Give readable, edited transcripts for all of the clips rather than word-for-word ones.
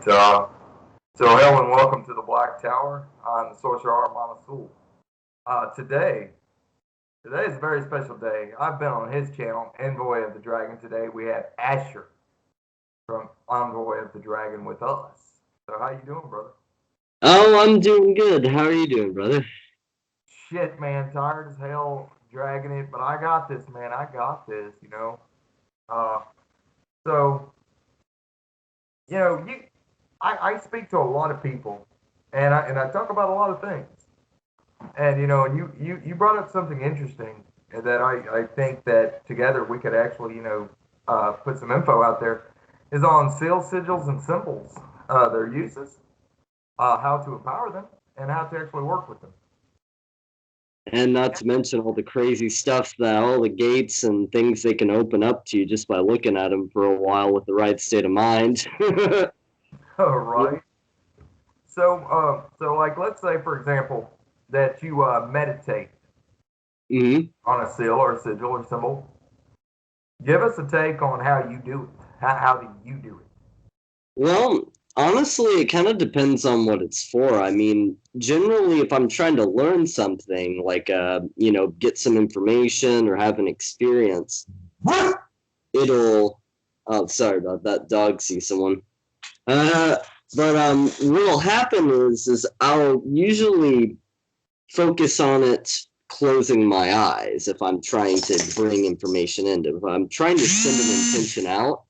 right. So hello and welcome to the Black Tower. I'm the Sorcerer Interview. Today is a very special day. I've been on his channel, Envoy of the Dragon. Today we have Asher from Envoy of the Dragon with us. So how you doing, brother? Oh, I'm doing good. How are you doing, brother? Shit, man, tired as hell dragging it, but I got this, man. I got this. Uh, so I speak to a lot of people, and I talk about a lot of things. And you brought up something interesting that I think that together we could actually put some info out there is on seals, sigils, and symbols, their uses, how to empower them, and how to actually work with them. And not to mention all the crazy stuff that all the gates and things they can open up to you just by looking at them for a while with the right state of mind. All right. So like let's say for example that you meditate hmm on a seal or a sigil or symbol. Give us a take on how you do it. How do you do it? Well, honestly, it kind of depends on what it's for. I mean, generally, if I'm trying to learn something, like, get some information or have an experience, it'll. Oh, sorry about that. Dog see someone. Uh, but what'll happen is I'll usually focus on it closing my eyes if I'm trying to bring information in. If I'm trying to send an intention out,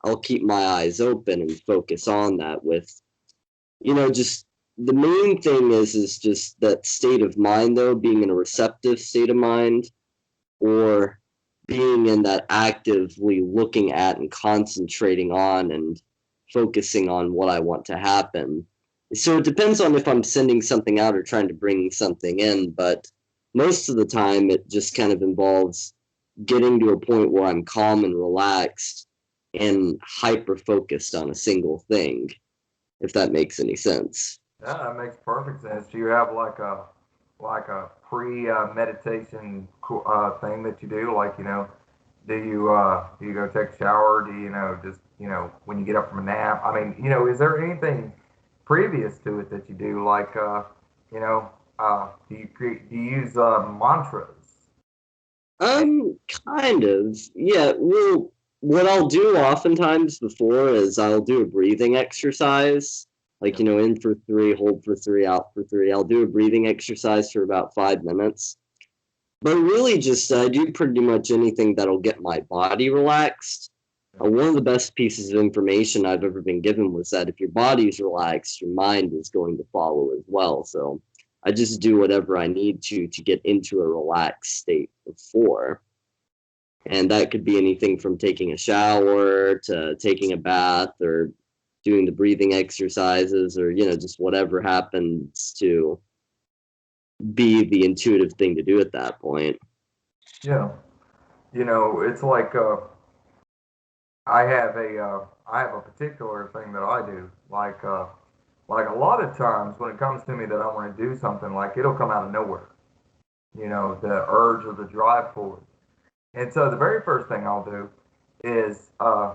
I'll keep my eyes open and focus on that with, just the main thing is just that state of mind though, being in a receptive state of mind or being in that actively looking at and concentrating on and focusing on what I want to happen. So it depends on if I'm sending something out or trying to bring something in, but most of the time it just kind of involves getting to a point where I'm calm and relaxed and hyper focused on a single thing, if that makes any sense. Yeah, that makes perfect sense. Do you have like a pre meditation thing that you do? Like do you go take a shower? Do you know just when you get up from a nap? I mean, is there anything previous to it that you do? Like you know, do you use mantras? Kind of. Yeah, well, what I'll do oftentimes before is I'll do a breathing exercise. Like, in for three, hold for three, out for three. I'll do a breathing exercise for about 5 minutes. But really, just I do pretty much anything that'll get my body relaxed. One of the best pieces of information I've ever been given was that if your body's relaxed, your mind is going to follow as well. So I just do whatever I need to get into a relaxed state before. And that could be anything from taking a shower to taking a bath or doing the breathing exercises or, just whatever happens to be the intuitive thing to do at that point. Yeah, it's like I have a particular thing that I do. Like a lot of times when it comes to me that I want to do something, like it'll come out of nowhere. The urge or the drive for it. And so the very first thing I'll do is uh,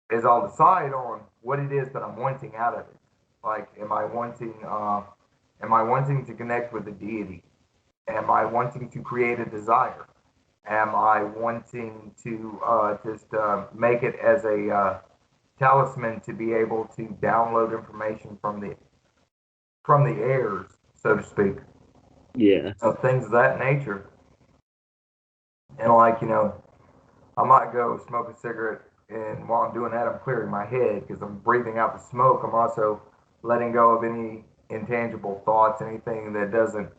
is I'll decide on what it is that I'm wanting out of it. Like, am I wanting to connect with the deity? Am I wanting to create a desire? Am I wanting to just make it as a talisman to be able to download information from the airs, so to speak, Yeah. of things of that nature? And like I might go smoke a cigarette, and while I'm doing that, I'm clearing my head because I'm breathing out the smoke. I'm also letting go of any intangible thoughts, anything that doesn't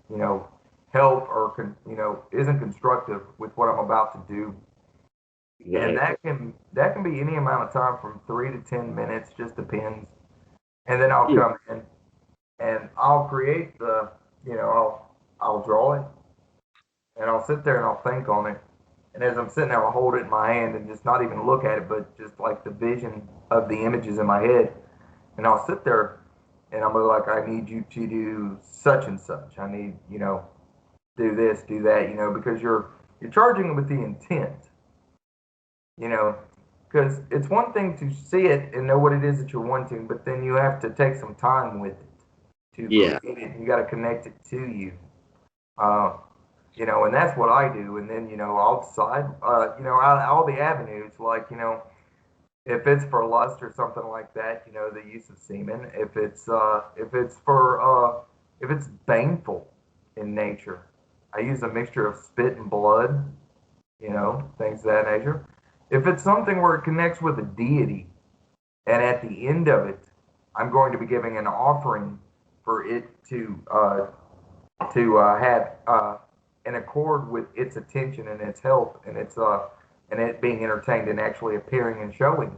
help or isn't constructive with what I'm about to do. And Right. that can be any amount of time from 3 to 10 minutes, just depends. And then I'll Hmm. come in and I'll create I'll draw it, and I'll sit there and I'll think on it. And as I'm sitting there, I'll hold it in my hand and just not even look at it, but just like the vision of the images in my head. And I'll sit there and I'm like, I need you to do such and such. I need, do this, do that, because you're charging with the intent, you know, because it's one thing to see it and know what it is that you're wanting, but then you have to take some time with it to Yeah. create it. You got to connect it to you. Uh, and that's what I do. And then, I'll decide, out all the avenues, like, if it's for lust or something like that, the use of semen. If it's baneful in nature, I use a mixture of spit and blood, things of that nature. If it's something where it connects with a deity, and at the end of it, I'm going to be giving an offering for it to have in accord with its attention and its health and it being entertained and actually appearing and showing.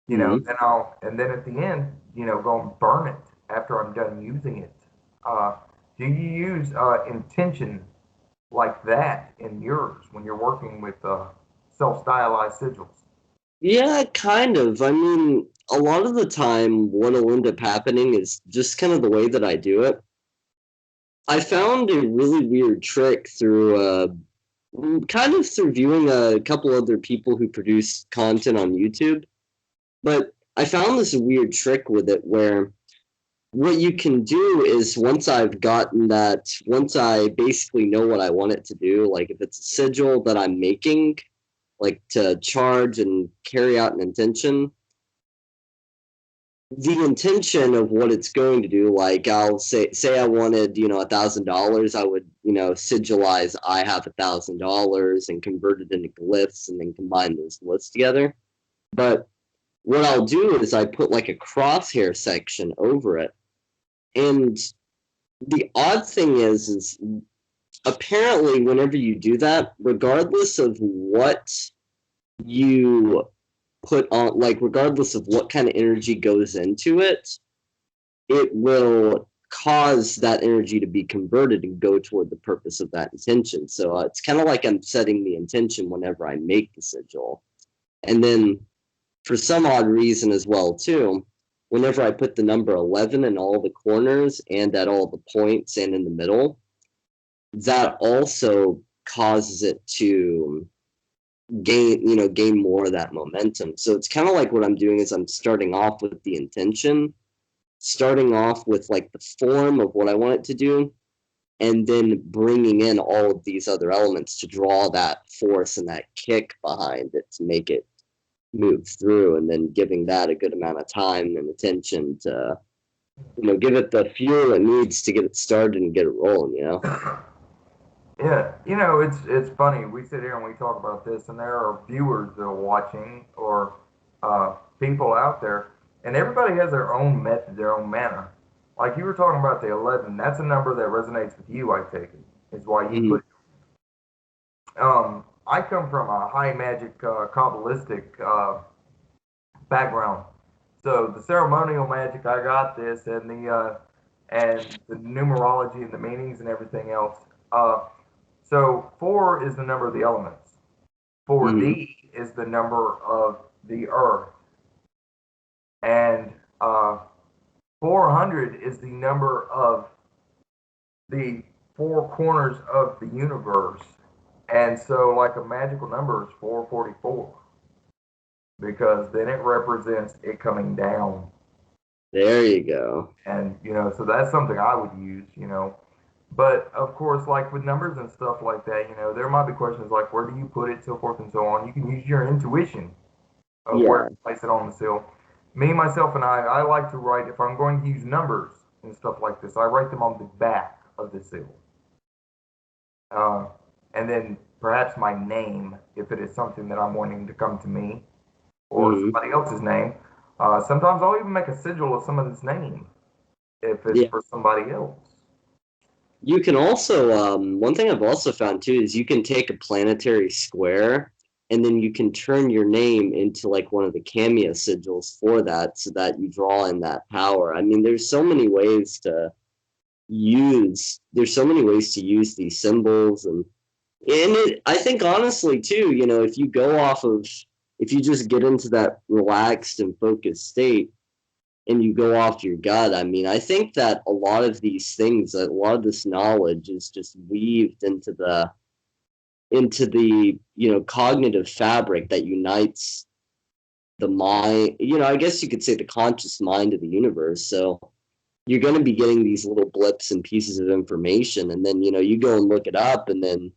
Hmm. Then at the end, go and burn it after I'm done using it. Do you use intention like that in yours when you're working with self-stylized sigils? Yeah, kind of. I mean, a lot of the time, what'll end up happening is just kind of the way that I do it. I found a really weird trick through kind of through viewing a couple other people who produce content on YouTube. But I found this weird trick with it where what you can do is once I basically know what I want it to do, like if it's a sigil that I'm making, like to charge and carry out an intention, the intention of what it's going to do, like I'll say I wanted, $1,000, I would, sigilize I have $1,000 and convert it into glyphs and then combine those glyphs together. But what I'll do is I put like a crosshair section over it. And the odd thing is apparently whenever you do that, regardless of what you put on, like regardless of what kind of energy goes into it, it will cause that energy to be converted and go toward the purpose of that intention. So it's kind of like I'm setting the intention whenever I make the sigil. And then for some odd reason as well too, whenever I put the number 11 in all the corners and at all the points and in the middle, that also causes it to gain more of that momentum. So it's kind of like what I'm doing is I'm starting off with the intention, starting off with like the form of what I want it to do, and then bringing in all of these other elements to draw that force and that kick behind it to make it move through, and then giving that a good amount of time and attention to give it the fuel it needs to get it started and get it rolling. Yeah, it's funny. We sit here and we talk about this, and there are viewers that are watching or people out there, and everybody has their own method, their own manner. Like you were talking about the 11, that's a number that resonates with you, I take it, is why you Hmm. put it. I come from a high magic, Kabbalistic background. So the ceremonial magic, I got this, and the numerology and the meanings and everything else. So four is the number of the elements. Hmm. 4D is the number of the earth, and 400 is the number of the four corners of the universe. And so, like a magical number is 444 because then it represents it coming down. There you go. And, so that's something I would use. But of course, like with numbers and stuff like that, there might be questions like where do you put it, so forth and so on. You can use your intuition of where Yeah. to place it on the seal. Me, myself, and I like to write, if I'm going to use numbers and stuff like this, I write them on the back of the seal. Uh, and then perhaps my name, if it is something that I'm wanting to come to me, or Hmm. somebody else's name. Sometimes I'll even make a sigil of somebody's name if it's Yeah. for somebody else. You can also, one thing I've also found too is you can take a planetary square and then you can turn your name into like one of the cameo sigils for that so that you draw in that power. I mean, there's so many ways to use these symbols I think honestly too, if you just get into that relaxed and focused state, and you go off your gut. I mean, I think that a lot of these things, a lot of this knowledge is just weaved into the cognitive fabric that unites the mind, I guess you could say the conscious mind of the universe. So you're going to be getting these little blips and pieces of information, and then you go and look it up, and then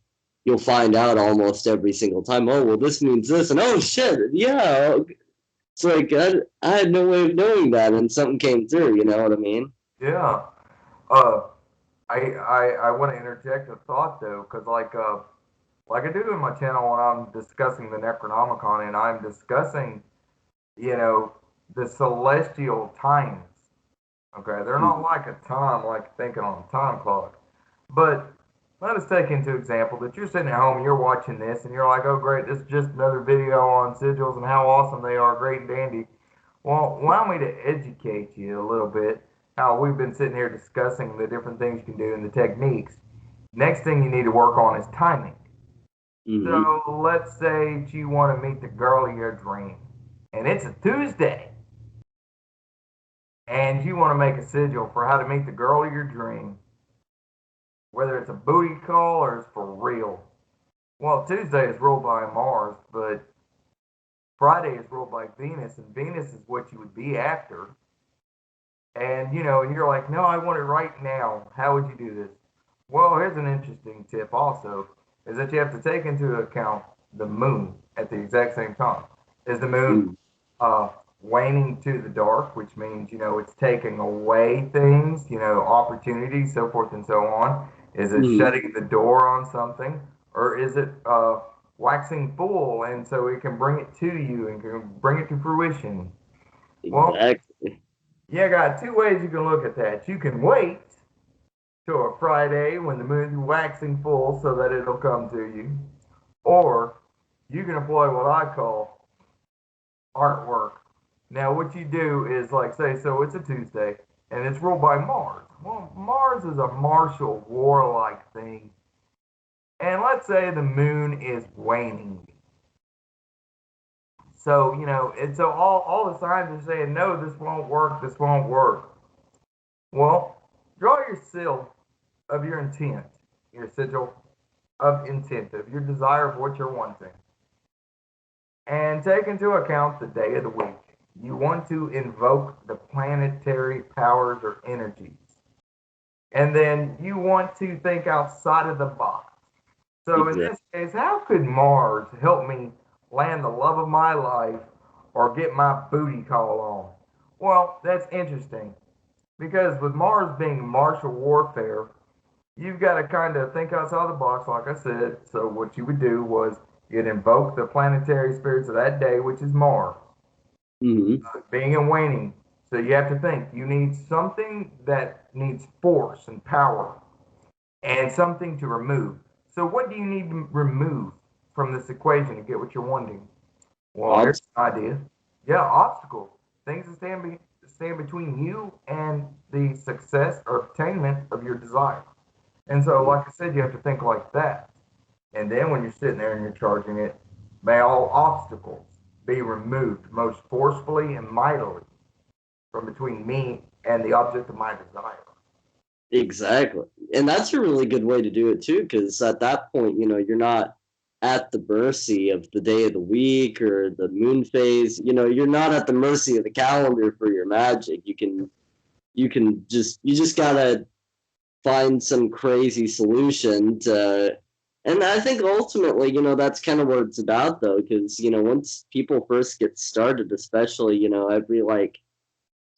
you'll find out almost every single time, oh well, this means this, and oh shit, yeah, it's like I had no way of knowing that, and something came through. You know what I mean? Yeah. Uh, I want to interject a thought though, because like I do in my channel when I'm discussing the Necronomicon and I'm discussing, you know, the celestial times. Okay, they're not Mhm. like a time like thinking on a time clock. But let us take into example that you're sitting at home and you're watching this and you're like, oh great, this is just another video on sigils and how awesome they are, great and dandy. Well, allow me to educate you a little bit how we've been sitting here discussing the different things you can do and the techniques. Next thing you need to work on is timing. Mhm. So let's say you want to meet the girl of your dream, and it's a Tuesday, and you want to make a sigil for how to meet the girl of your dream, whether it's a booty call or it's for real. Well, Tuesday is ruled by Mars, but Friday is ruled by Venus, and Venus is what you would be after. And and you're like, no, I want it right now. How would you do this? Well, here's an interesting tip also, is that you have to take into account the moon at the exact same time. Is the moon Mhm. uh, waning to the dark, which means, it's taking away things, opportunities, so forth and so on? Is it Mhm. shutting the door on something? Or is it waxing full and so it can bring it to you and can bring it to fruition? Well, Exactly. you got two ways you can look at that. You can wait till a Friday when the moon's waxing full so that it'll come to you, or you can employ what I call artwork. Now, what you do is like say, so it's a Tuesday and it's ruled by Mars. Well, Mars is a martial, warlike thing, and let's say the moon is waning. So and so all the signs are saying no, this won't work. This won't work. Well, draw your seal of your intent, your sigil of intent, of your desire of what you're wanting, and take into account the day of the week. You want to invoke the planetary powers or energies. And then you want to think outside of the box. So in Exactly. this case, how could Mars help me land the love of my life or get my booty call on? Well, that's interesting because with Mars being martial warfare, you've got to kind of think outside the box, like I said. So what you would do was you'd invoke the planetary spirits of that day, which is Mars, Mhm. being and waning. So you have to think. You need something that needs force and power, and something to remove. So what do you need to remove from this equation to get what you're wanting? Well, here's Obs- an idea. Yeah, obstacles, things that stand between you and the success or obtainment of your desire. And so, like I said, you have to think like that. And then when you're sitting there and you're charging it, may all obstacles be removed most forcefully and mightily from between me and the object of my desire. Exactly. And that's a really good way to do it too, because at that point, you're not at the mercy of the day of the week or the moon phase. You're not at the mercy of the calendar for your magic. You just gotta find some crazy solution to, and I think ultimately, that's kind of what it's about though, because once people first get started, especially, every like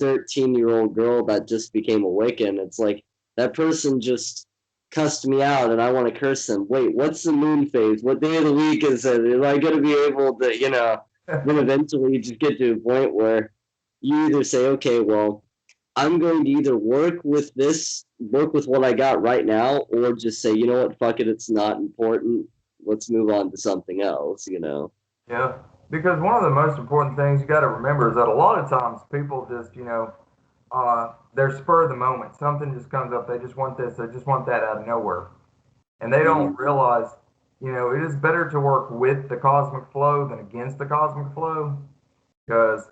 13-year-old girl that just became a Wiccan. It's like that person just cussed me out and I want to curse them. Wait, what's the moon phase? What day of the week is it? Am I going to be able to, then eventually you just get to a point where you either say, okay, well, I'm going to either work with what I got right now, or just say, you know what, fuck it, it's not important. Let's move on to something else. Yeah, because one of the most important things you got to remember is that a lot of times people just, they're spur of the moment. Something just comes up. They just want this. They just want that out of nowhere. And they Mm-hmm. don't realize, it is better to work with the cosmic flow than against the cosmic flow because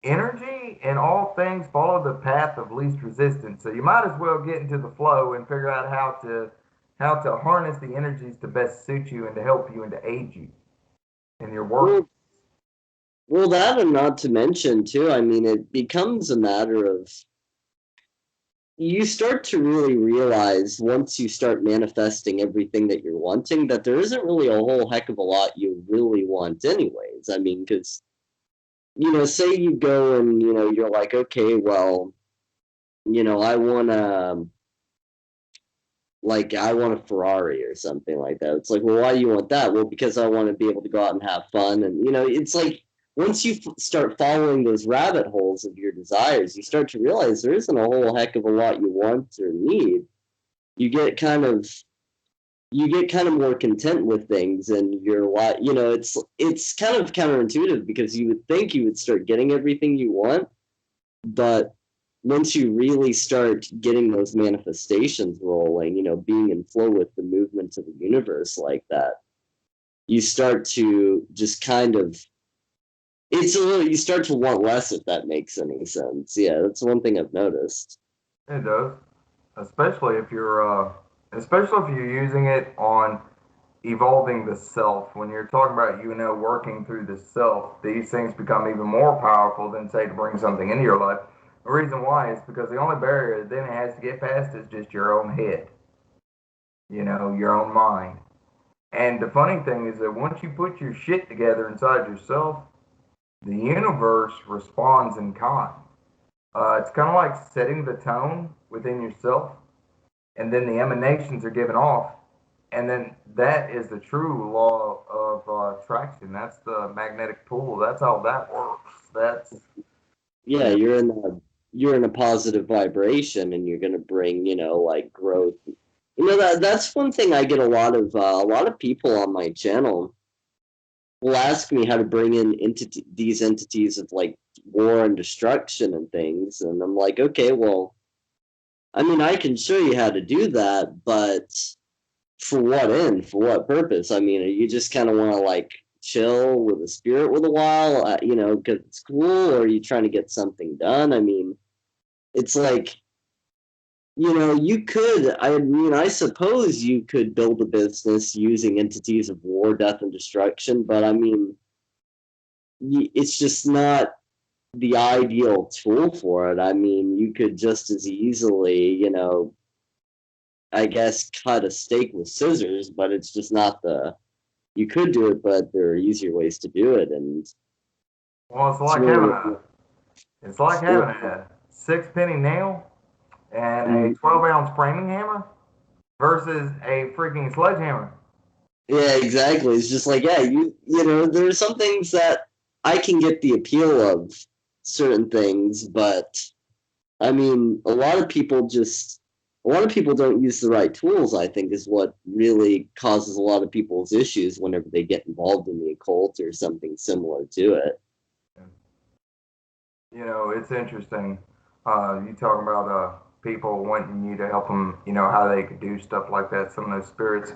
energy and all things follow the path of least resistance. So you might as well get into the flow and figure out how to harness the energies to best suit you and to help you and to aid you in your work. Well, Well, that and not to mention too, I mean, it becomes a matter of you start to really realize once you start manifesting everything that you're wanting that there isn't really a whole heck of a lot you really want anyways. I mean, because, say you go and, you're like, okay, well, I want to, like, I want a Ferrari or something like that. It's like, well, why do you want that? Well, because I want to be able to go out and have fun. And, it's like once you start following those rabbit holes of your desires, you start to realize there isn't a whole heck of a lot you want or need. You get kind of more content with things, and you're like, it's kind of counterintuitive because you would think you would start getting everything you want, but once you really start getting those manifestations rolling, being in flow with the movement of the universe like that, you start to just kind of, you start to want less, if that makes any sense. Yeah, that's one thing I've noticed. It does, especially if you're using it on evolving the self. When you're talking about working through the self, these things become even more powerful than say to bring something into your life. The reason why is because the only barrier that then it has to get past is just your own head, your own mind. And the funny thing is that once you put your shit together inside yourself, the universe responds in kind. It's kind of like setting the tone within yourself, and then the emanations are given off, and then that is the true law of attraction. That's the magnetic pull. That's how that works. That's Yeah, you know, you're in a positive vibration, and you're gonna bring, like growth. That's one thing I get a lot of people on my channel will ask me how to bring in these entities of like war and destruction and things, and I'm like, okay, well, I mean, I can show you how to do that, but for what end? For what purpose? I mean, you just kind of want to like chill with a spirit with a while, because it's cool, or are you trying to get something done? I mean, it's like, I suppose you could build a business using entities of war, death, and destruction, but I mean, it's just not the ideal tool for it. I mean, you could just as easily, I guess, cut a steak with scissors, but it's just not you could do it, but there are easier ways to do it. And well, it's really, it's like yeah, having a 6 penny nail and a 12-ounce framing hammer versus a freaking sledgehammer. yeah, exactly. It's just like, yeah, there are some things that I can get the appeal of certain things, but I mean, a lot of people don't use the right tools, I think, is what really causes a lot of people's issues whenever they get involved in the occult or something similar to it. It's interesting. You talking about people wanting you to help them, how they could do stuff like that. Some of those spirits.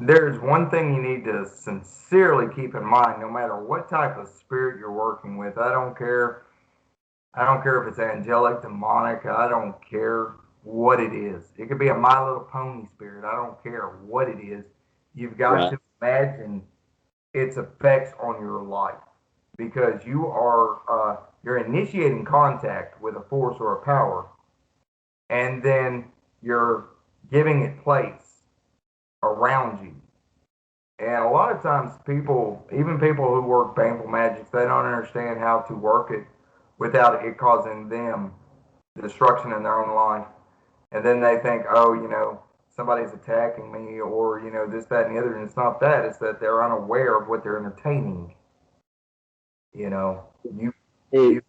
There's one thing you need to sincerely keep in mind, no matter what type of spirit you're working with. I don't care. I don't care if it's angelic, demonic. I don't care what it is. It could be a My Little Pony spirit. I don't care what it is. You've got Right. to imagine its effects on your life because you're initiating contact with a force or a power, and then you're giving it place around you. And a lot of times, even people who work painful magic, they don't understand how to work it without it causing them destruction in their own life. And then they think, oh, somebody's attacking me, or this, that, and the other. And it's not that; it's that they're unaware of what they're entertaining. You know, you They, you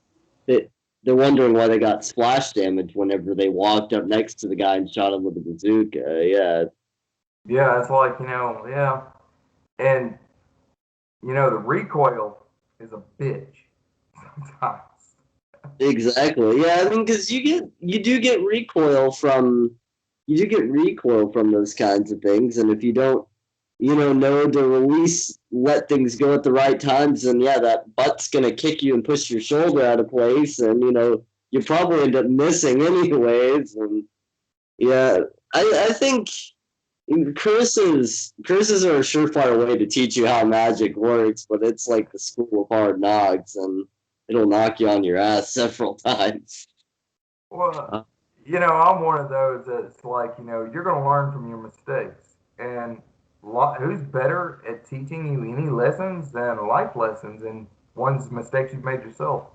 they, they're wondering why they got splash damage whenever they walked up next to the guy and shot him with a bazooka. Yeah, Yeah, it's like yeah, and the recoil is a bitch sometimes. exactly. Yeah, I mean, because you do get recoil from those kinds of things, and if you don't, know to let things go at the right times, then yeah, that butt's gonna kick you and push your shoulder out of place, and you probably end up missing anyways. And yeah, I think Curses are a surefire way to teach you how magic works, but it's like the school of hard knocks, and it'll knock you on your ass several times. Well, Uh, I'm one of those that's like, you're going to learn from your mistakes. And who's better at teaching you any lessons than life lessons and one's mistakes you've made yourself?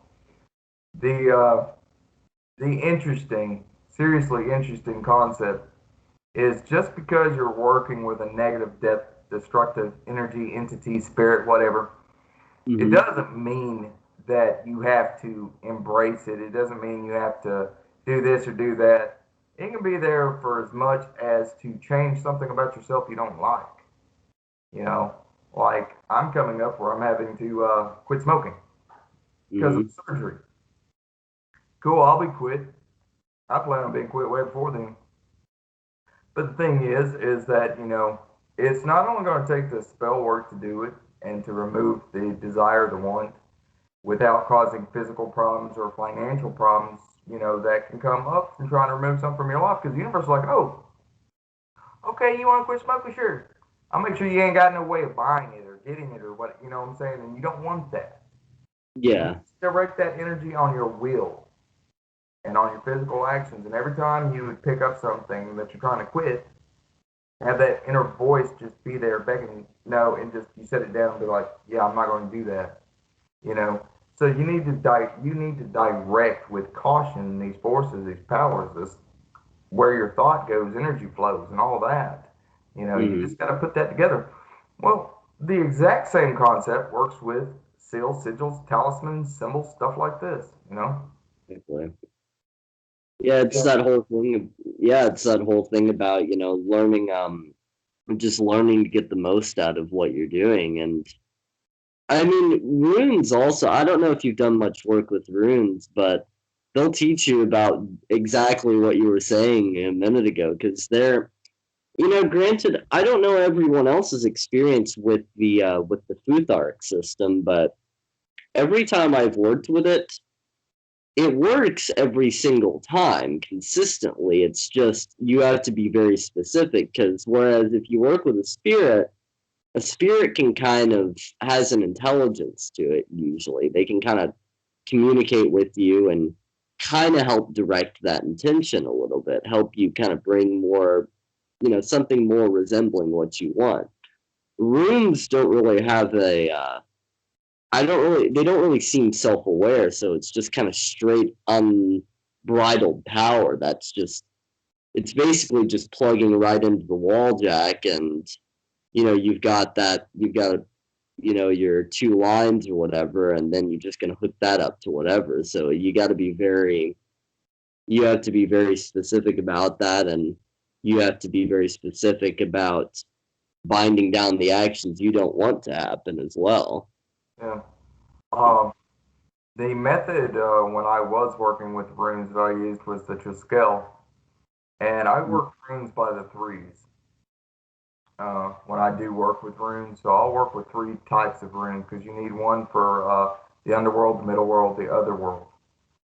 The seriously interesting concept is just because you're working with a negative, destructive energy, entity, spirit, whatever, it mhm. doesn't mean that you have to embrace it. It doesn't mean you have to do this or do that. It can be there for as much as to change something about yourself you don't like. You know, like I'm coming up where I'm having to quit smoking because of Mhm. surgery. Cool, I'll be quit. I plan on being quit way before then. But the thing is that, it's not only going to take the spell work to do it and to remove the desire, the want, without causing physical problems or financial problems, that can come up from trying to remove something from your life. Because the universe is like, oh, okay, you want to quit smoking? Sure. I'll make sure you ain't got no way of buying it or getting it or what, you know what I'm saying? And you don't want that. You Yeah. direct that energy on your will and on your physical actions. And every time you would pick up something that you're trying to quit, have that inner voice just be there begging no, and just you set it down and be like, yeah, I'm not going to do that. you know. So you need to direct with caution these forces, these powers, this where your thought goes, energy flows, and all that. You Mhm. just got to put that together. Well, the exact same concept works with seals, sigils, talismans, symbols, stuff like this. Exactly. Yeah, it's that whole thing. Yeah, it's that whole thing about learning, just learning to get the most out of what you're doing, and I mean, runes also, I don't know if you've done much work with runes, but they'll teach you about exactly what you were saying a minute ago, because granted, I don't know everyone else's experience with the Futhark system, but every time I've worked with it, it works every single time consistently. It's just you have to be very specific, because whereas if you work with a spirit can kind of has an intelligence to it usually. They can kind of communicate with you and kind of help direct that intention a little bit, help you kind of bring more, something more resembling what you want. Runes don't really have they don't really seem self-aware, so it's just kind of straight unbridled power it's basically just plugging right into the wall jack, and you've got your two lines or whatever, and then you're just gonna hook that up to whatever. So you have to be very specific about that, and you have to be very specific about binding down the actions you don't want to happen as well. Yeah. Um, the method when I was working with runes that I used was the Triskel, and I work runes by the threes. When I do work with runes. So I'll work with three types of runes because you need one for the underworld, the middle world, the other world.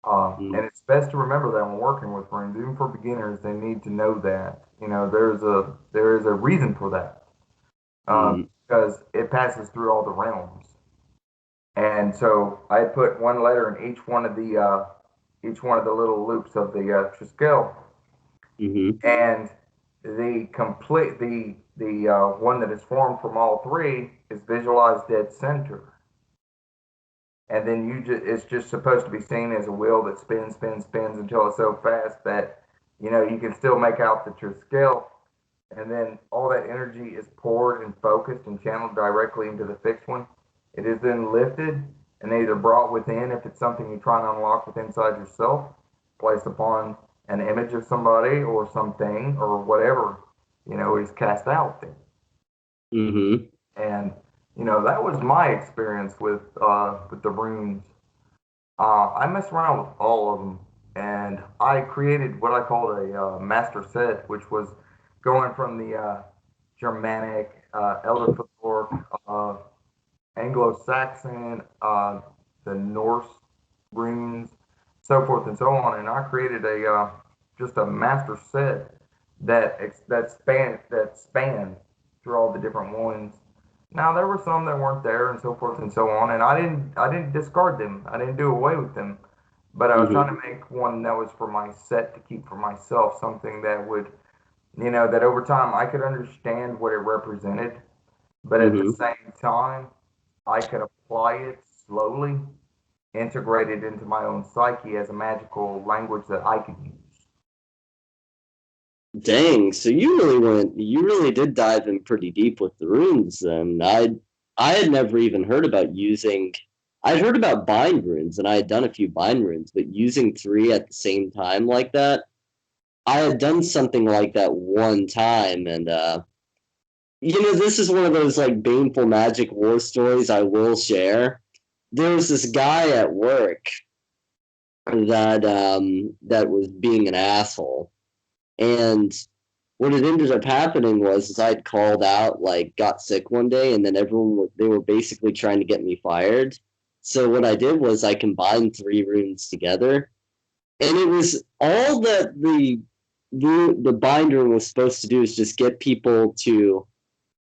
Mm-hmm. And it's best to remember that when working with runes, even for beginners, they need to know that. There is a reason for that because it passes through all the realms. And so I put one letter in each one of the little loops of the Triskel, Mm-hmm. and the one that is formed from all three is visualized dead center, and then it's just supposed to be seen as a wheel that spins, spins, spins until it's so fast that you can still make out the true scale, and then all that energy is poured and focused and channeled directly into the fixed one. It is then lifted and either brought within if it's something you're trying to unlock with inside yourself, placed upon an image of somebody or something or whatever, is cast out there. Mm-hmm. And that was my experience with the runes. I messed around with all of them, and I created what I called a master set, which was going from the Germanic, Elder Folklore, Anglo-Saxon, the Norse runes, so forth and so on. And I created a just a master set that span through all the different ones. Now there were some that weren't there and so forth and so on, and I didn't discard them. I didn't do away with them, but I was trying Mhm. to make one that was for my set to keep for myself, something that would, that over time I could understand what it represented, but at the Mhm. same time I could apply it slowly, integrate it into my own psyche as a magical language that I could use. Dang, so you really did dive in pretty deep with the runes then. I had never even heard about using, I'd heard about bind runes and I had done a few bind runes, but using three at the same time like that, I had done something like that one time and this is one of those like baneful magic war stories I will share. There was this guy at work that was being an asshole. And what had ended up happening was is I'd called out, like got sick one day, and then they were basically trying to get me fired. So what I did was I combined three runes together, and it was all that the binder was supposed to do is just get people to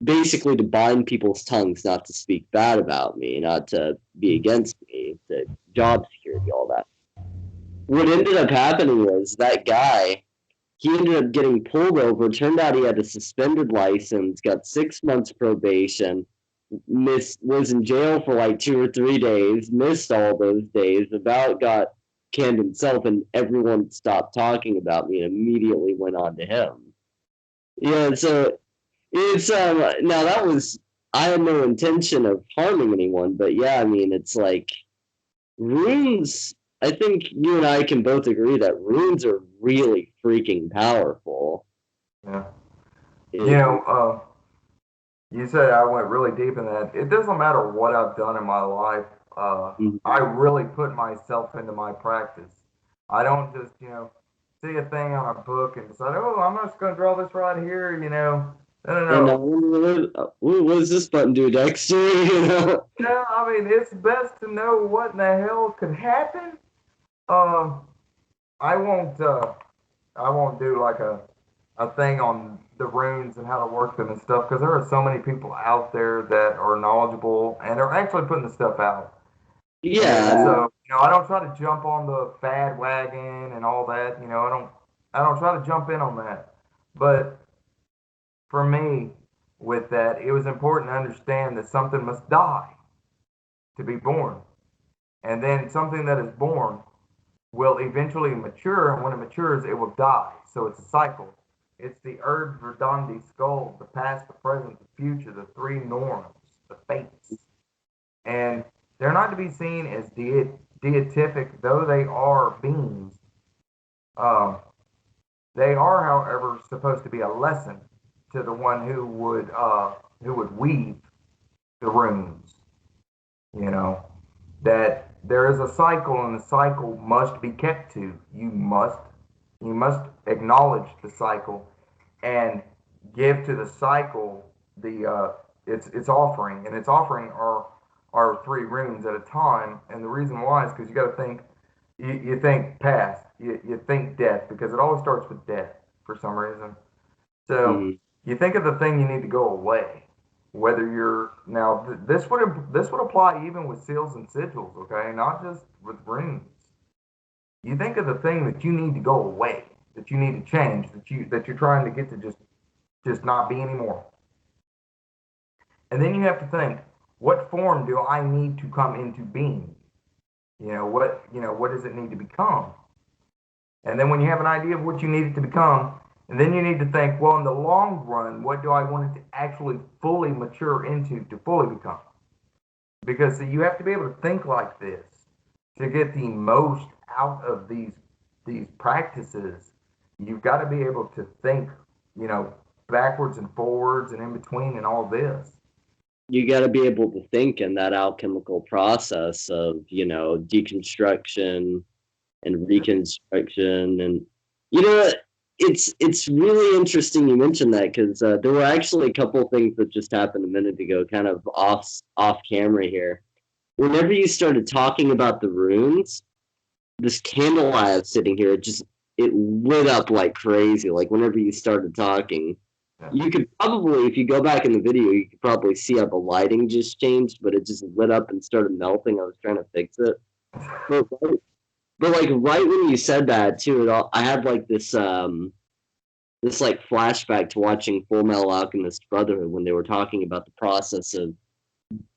basically to bind people's tongues, not to speak bad about me, not to be against me, to job security, all that. What ended up happening was that guy he ended up getting pulled over. Turned out he had a suspended license, got 6 months probation, was in jail for like 2 or 3 days, missed all those days, about got canned himself, and everyone stopped talking about me and immediately went on to him. Yeah, so it's now that was I had no intention of harming anyone, but yeah, I mean it's like runes. I think you and I can both agree that runes are really freaking powerful. Yeah. You It, know, you said I went really deep in that. It doesn't matter what I've done in my life. I mhm. really put myself into my practice. I don't just, see a thing on a book and decide, oh, I'm just going to draw this right here. No, no, And no. what does this button do, Dexter? Yeah, I mean, it's best to know what in the hell could happen. Uh, I won't. I won't do like a thing on the runes and how to work them and stuff because there are so many people out there that are knowledgeable and are actually putting the stuff out. And Yeah, so, I don't try to jump on the fad wagon and all that. I don't try to jump in on that. But for me, with that, it was important to understand that something must die to be born, and then something that is born will eventually mature, and when it matures, it will die. So it's a cycle. It's the Erd Verdandi skull, the past, the present, the future, the three norms, the fates. And they're not to be seen as deific, though they are beings. Um, they are, however, supposed to be a lesson to the one who would weave the runes. You know that there is a cycle, and the cycle must be kept to. You must acknowledge the cycle and give to the cycle the its offering, and its offering are three runes at a time. And the reason why is because you got to think. You think past, you think death, because it always starts with death for some reason. So mhm. you think of the thing you need to go away. Whether you're now, this would apply even with seals and sigils, okay? Not just with runes. You think of the thing that you need to go away, that you need to change, that you're trying to get to just not be anymore. And then you have to think, what form do I need to come into being? What does it need to become? And then when you have an idea of what you need it to become, and then you need to think, well, in the long run, what do I want it to actually fully mature into to fully become? Because see, you have to be able to think like this to get the most out of these practices. You've got to be able to think, you know, backwards and forwards and in between and all this. You got to be able to think in that alchemical process of deconstruction and reconstruction, and you know it's really interesting you mentioned that because there were actually a couple of things that just happened a minute ago, kind of off camera here. Whenever you started talking about the runes, this candle I have sitting here, it lit up like crazy. Like whenever you started talking, Yeah. you could probably, if you go back in the video, you could probably see how the lighting just changed, but it just lit up and started melting. I was trying to fix it, but like right when you said that too, I had like this like flashback to watching Full Metal Alchemist Brotherhood when they were talking about the process of,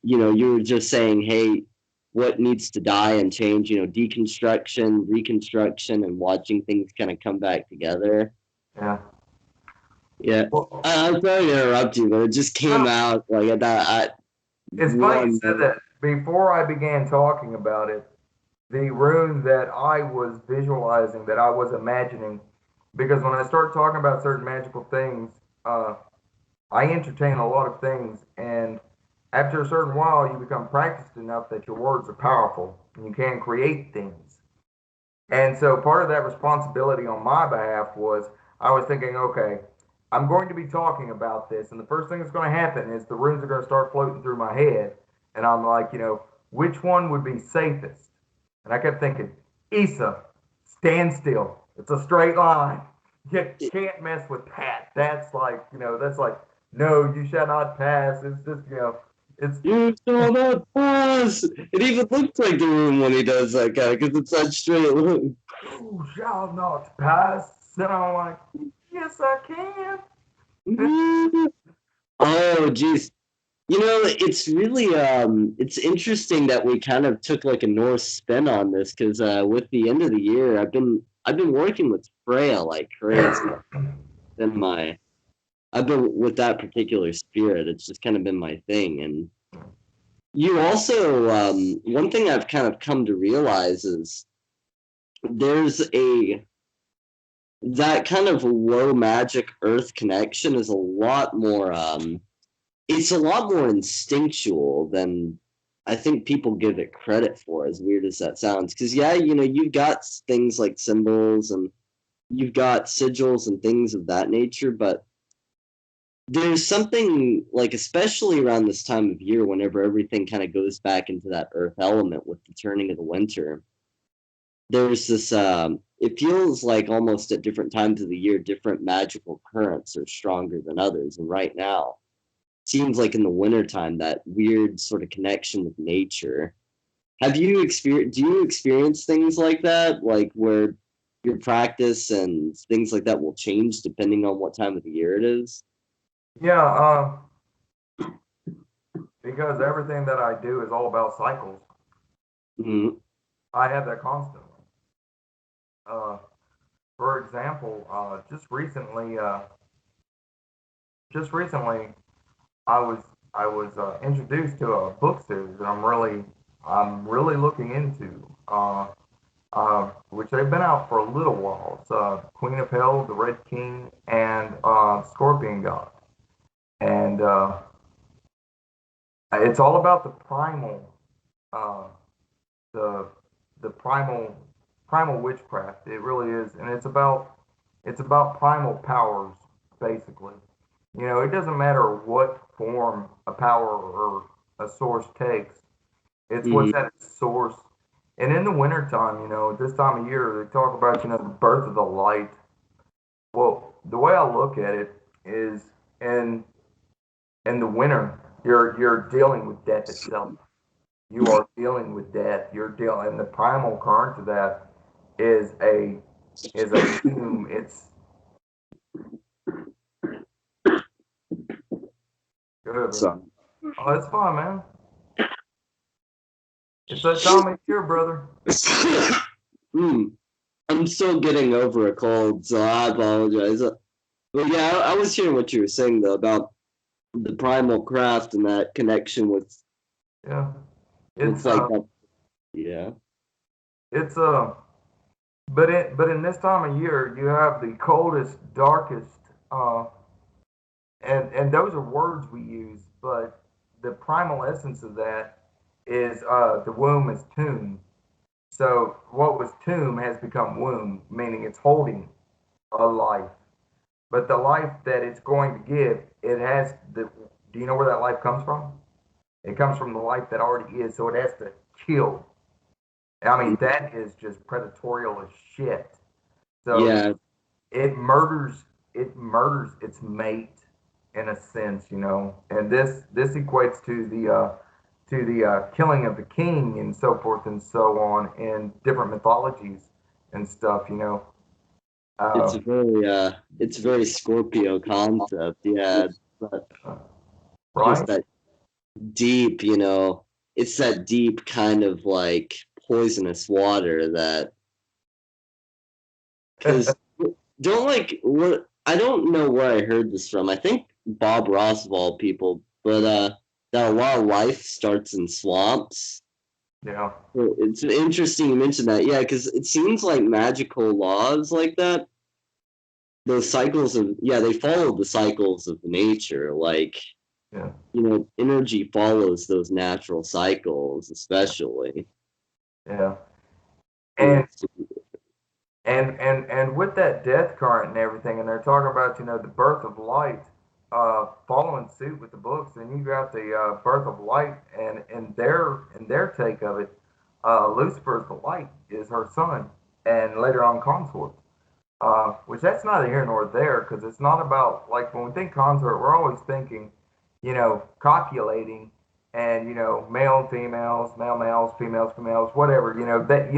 you were just saying, hey, what needs to die and change, deconstruction, reconstruction, and watching things kind of come back together. Yeah. Yeah. Well, I'm sorry to interrupt you, but it just came no, out like at that it's funny you one said that. Before I began talking about it, the room that I was visualizing, that I was imagining, because when I start talking about certain magical things, uh, I entertain a lot of things, and after a certain while, you become practiced enough that your words are powerful and you can create things. And so part of that responsibility on my behalf was I was thinking, okay, I'm going to be talking about this, and the first thing that's going to happen is the runes are going to start floating through my head, and I'm like, which one would be safest? And I kept thinking, Issa, stand still. It's a straight line. You can't mess with Pat. That's like, no, you shall not pass. It's just, it's You saw that pass. It even looks like the room when he does that guy because it's that straight look. you shall not pass. And I'm like, yes, I can. Oh, geez. It's really it's interesting that we kind of took like a Norse spin on this because with the end of the year, I've been working with Freya like crazy. Been my I've been with that particular spirit. It's just kind of been my thing. And you also one thing I've kind of come to realize is there's a that kind of low magic earth connection is a lot more it's a lot more instinctual than I think people give it credit for, as weird as that sounds. Because, yeah, you've got things like symbols and you've got sigils and things of that nature, but there's something, like, especially around this time of year, whenever everything kind of goes back into that earth element with the turning of the winter, there's this, it feels like almost at different times of the year, different magical currents are stronger than others. And right now, seems like in the wintertime that weird sort of connection with nature. Do you experience things like that, like where your practice and things like that will change depending on what time of the year it is? Yeah, because everything that I do is all about cycles. Mm-hmm. I have that constantly. Uh, for example, just recently, I was introduced to a book series that I'm really looking into. Which they've been out for a little while. It's Queen of Hell, the Red King, and Scorpion God, and it's all about the uh, the the primal witchcraft. It really is, and it's about primal powers basically. It doesn't matter what form a power or a source takes. It's what's Mm-hmm. at its source. And in the wintertime, at this time of year, they talk about, the birth of the light. Well, the way I look at it is in the winter, you're dealing with death itself. You are dealing with death. You're dealing, and the primal current of that is a tomb. It's good. So, Oh, it's fine, man. It's that time of year, brother. mm, I'm still getting over a cold, so I apologize. But yeah, I was hearing what you were saying though about the primal craft and that connection Yeah. with It's like that. Yeah. it's but in this time of year, you have the coldest, darkest, uh, and those are words we use, but the primal essence of that is the womb is tomb. So what was tomb has become womb, meaning it's holding a life. But the life that it's going to give, it has the. Do you know where that life comes from? It comes from the life that already is, so it has to kill. I mean, that is just predatorial as shit. So Yeah, it murders its mate in a sense, and this equates to the killing of the king and so forth and so on in different mythologies and stuff, it's uh, a very Scorpio concept. Yeah, but just right? that deep, it's that deep kind of like poisonous water that, because don't like what I don't know where I heard this from. I think Bob Ross of all people, but that a lot of life starts in swamps. Yeah, So it's interesting you mentioned that. Yeah, because it seems like magical laws like that, those cycles of, yeah, they follow the cycles of nature. Like, yeah, energy follows those natural cycles, especially. yeah. Yeah, And and with that death current and everything, and they're talking about the birth of light, following suit with the books, and you got the birth of light, and their take of it, Lucifer's the light is her son, and later on consort. Which that's neither here nor there because it's not about like when we think consort, we're always thinking, copulating and male and females, male males, females females, whatever. That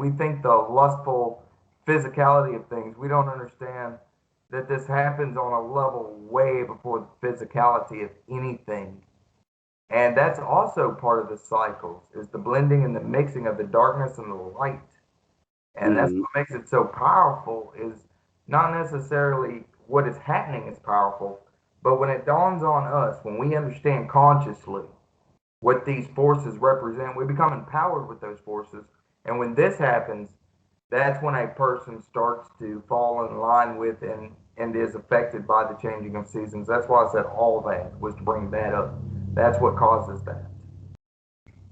we think the lustful physicality of things. We don't understand that this happens on a level way before the physicality of anything. And that's also part of the cycles is the blending and the mixing of the darkness and the light. And that's mm, what makes it so powerful is not necessarily what is happening is powerful, but when it dawns on us, when we understand consciously what these forces represent, we become empowered with those forces. And when this happens, that's when a person starts to fall in line with and is affected by the changing of seasons. That's why I said all that was to bring that up. That's what causes that.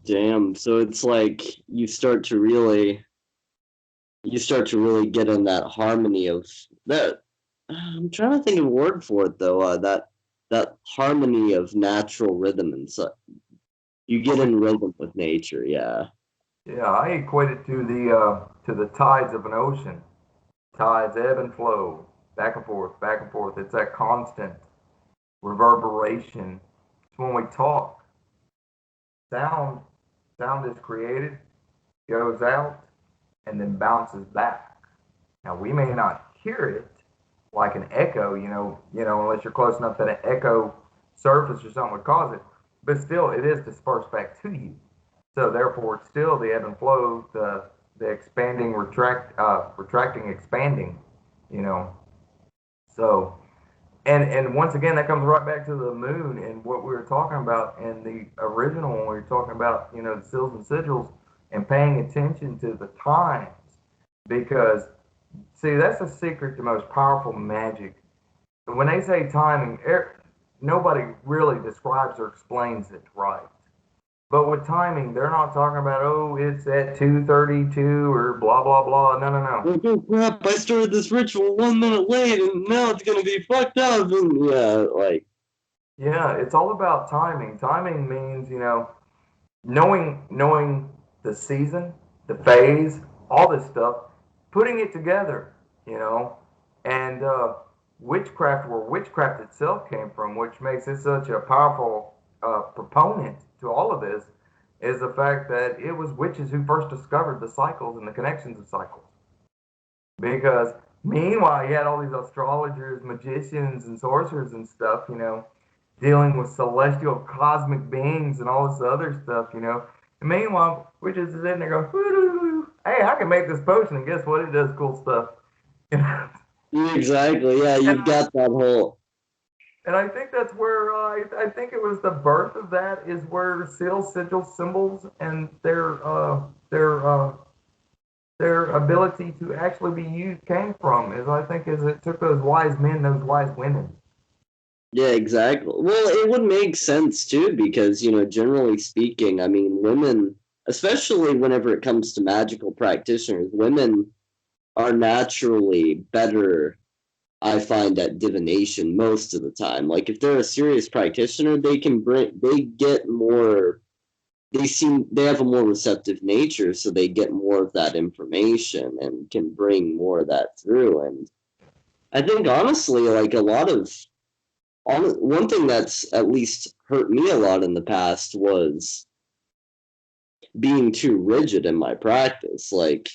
damn. So it's like you start to really get in that harmony of that. I'm trying to think of a word for it though. That harmony of natural rhythm, and so you get in rhythm with nature. Yeah. Yeah, I equate it to the tides of an ocean. Tides ebb and flow, back and forth, back and forth. It's that constant reverberation. It's when we talk. Sound, sound is created, goes out, and then bounces back. Now we may not hear it like an echo, unless you're close enough that an echo surface or something would cause it. But still, it is dispersed back to you. So therefore, it's still the ebb and flow, the expanding, retracting, expanding. You know. So and once again, that comes right back to the moon and what we were talking about in the original when we were talking about the seals and sigils and paying attention to the times because see that's the secret to most powerful magic. When they say timing, nobody really describes or explains it right. But with timing, they're not talking about it's at 2:32 or blah blah blah. No, no, no. Like, oh crap! I started this ritual 1 minute late, and now it's gonna be fucked up. And yeah, like, Yeah, it's all about timing. Timing means knowing the season, the phase, all this stuff, putting it together, you know, and witchcraft, where witchcraft itself came from, which makes it such a powerful proponent to all of this, is the fact that it was witches who first discovered the cycles and the connections of cycles. Because meanwhile, you had all these astrologers, magicians, and sorcerers and stuff, dealing with celestial cosmic beings and all this other stuff. And meanwhile, we're just sitting there going, hey, I can make this potion, and guess what? It does cool stuff. and exactly. Yeah, you've got that whole. I think that's where I think it was the birth of that is where seals, sigils, symbols, and their ability to actually be used came from. Is I think is it took those wise men, those wise women. Yeah, exactly. Well, it would make sense too, because generally speaking, I mean, women, especially whenever it comes to magical practitioners, women are naturally better, I find, at divination most of the time. Like if they're a serious practitioner, they get more they have a more receptive nature, so they get more of that information and can bring more of that through. And I think honestly, like a lot of one thing that's at least hurt me a lot in the past was being too rigid in my practice. Like,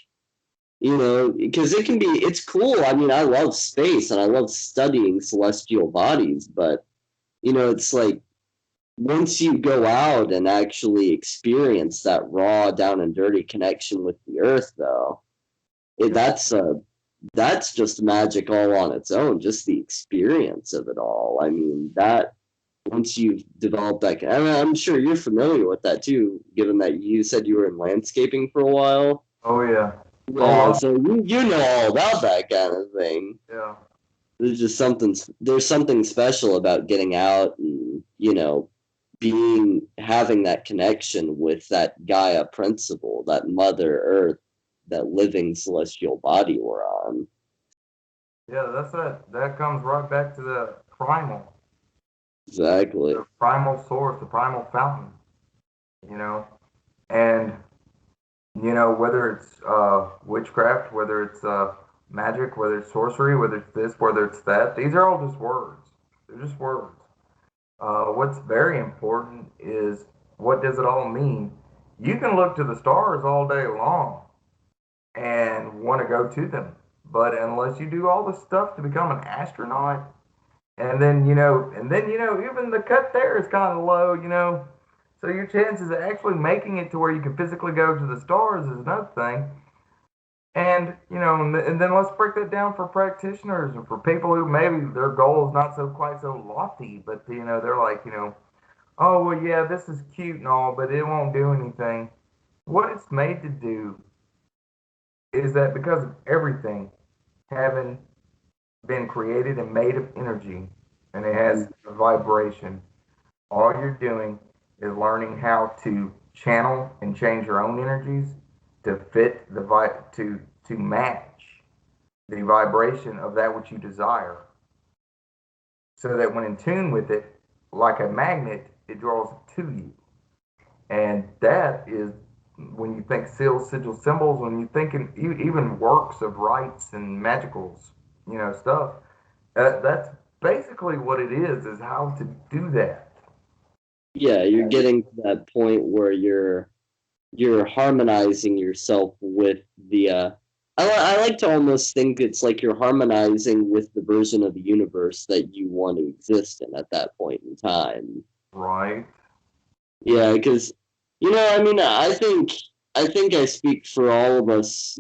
because it's cool. I mean, I love space and I love studying celestial bodies, but, it's like once you go out and actually experience that raw, down and dirty connection with the earth, though, that's just magic all on its own. Just the experience of it all. I mean, that once you've developed that, I'm sure you're familiar with that too, given that you said you were in landscaping for a while. Oh yeah. Yeah, so you know all about that kind of thing. Yeah. There's something special about getting out and, having that connection with that Gaia principle, that Mother Earth, that living celestial body we're on. Yeah, that comes right back to the primal. Exactly. The primal source, the primal fountain, you know. And whether it's witchcraft, whether it's magic, whether it's sorcery, whether it's this, whether it's that, these are all just words. They're just words. What's very important is, what does it all mean? You can look to the stars all day long and want to go to them, but unless you do all the stuff to become an astronaut, even the cut there is kind of low. So your chances of actually making it to where you can physically go to the stars is another thing. And then let's break that down for practitioners and for people who maybe their goal is not so quite so lofty, but they're like, oh well, yeah, this is cute and all, but it won't do anything. What it's made to do is that, because of everything having been created and made of energy, and it has a vibration, all you're doing is learning how to channel and change your own energies to fit to match the vibration of that which you desire, so that when in tune with it, like a magnet, it draws to you. And that is, when you think seals, sigils, symbols, when you think even works of rites and magicals, stuff, that's basically what it is how to do that. Yeah, you're getting to that point where you're harmonizing yourself with the I like to almost think it's like you're harmonizing with the version of the universe that you want to exist in at that point in time. Right. Yeah, because I mean, I think I speak for all of us,